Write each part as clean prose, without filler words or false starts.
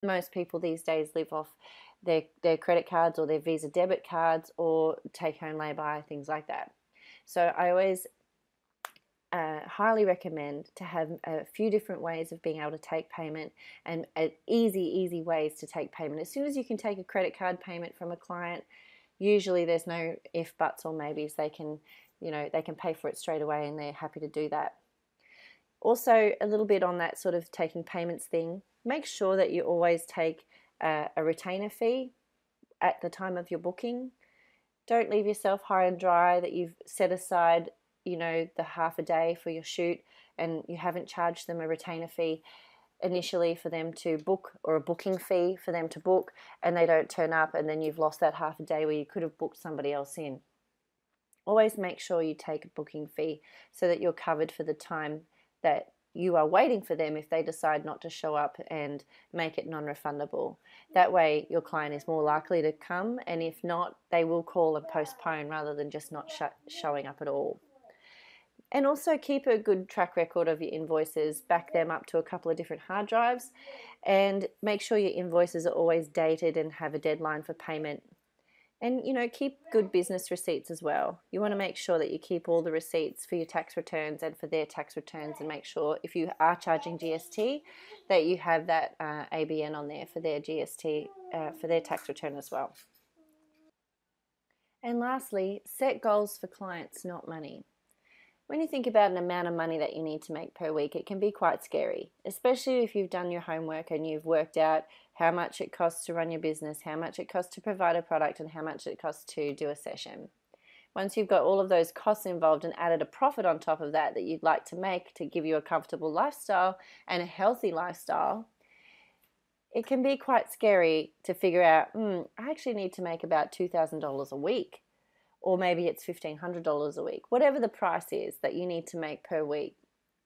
Most people these days live off their credit cards or their Visa debit cards or take home lay-by, things like that. So I always highly recommend to have a few different ways of being able to take payment, and easy ways to take payment. As soon as you can take a credit card payment from a client, usually there's no if, buts, or maybes. They can, they can pay for it straight away, and they're happy to do that. Also, a little bit on that sort of taking payments thing, make sure that you always take a retainer fee at the time of your booking. Don't leave yourself high and dry that you've set aside, the half a day for your shoot and you haven't charged them a retainer fee initially for them to book, or a booking fee for them to book, and they don't turn up, and then you've lost that half a day where you could have booked somebody else in. Always make sure you take a booking fee so that you're covered for the time that you are waiting for them if they decide not to show up, and make it non-refundable. That way your client is more likely to come, and if not, they will call and postpone rather than just not showing up at all. And also keep a good track record of your invoices, back them up to a couple of different hard drives, and make sure your invoices are always dated and have a deadline for payment. And keep good business receipts as well. You want to make sure that you keep all the receipts for your tax returns and for their tax returns, and make sure if you are charging GST that you have that ABN on there for their GST, for their tax return as well. And lastly, set goals for clients, not money. When you think about an amount of money that you need to make per week, it can be quite scary, especially if you've done your homework and you've worked out how much it costs to run your business, how much it costs to provide a product, and how much it costs to do a session. Once you've got all of those costs involved and added a profit on top of that you'd like to make to give you a comfortable lifestyle and a healthy lifestyle, it can be quite scary to figure out, I actually need to make about $2,000 a week. Or maybe it's $1,500 a week, whatever the price is that you need to make per week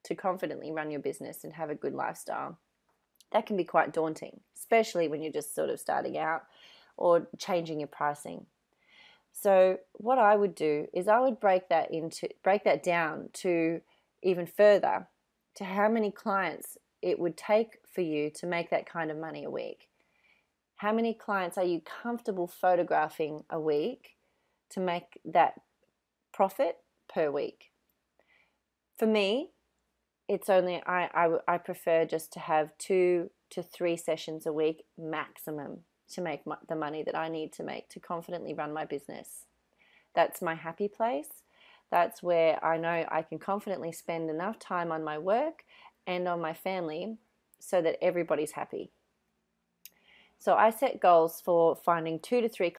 to confidently run your business and have a good lifestyle. That can be quite daunting, especially when you're just sort of starting out or changing your pricing. So what I would do is I would break that down to even further, to how many clients it would take for you to make that kind of money a week. How many clients are you comfortable photographing a week to make that profit per week? For me, it's only, I prefer just to have 2 to 3 sessions a week maximum to make the money that I need to make to confidently run my business. That's my happy place. That's where I know I can confidently spend enough time on my work and on my family so that everybody's happy. So I set goals for finding 2 to 3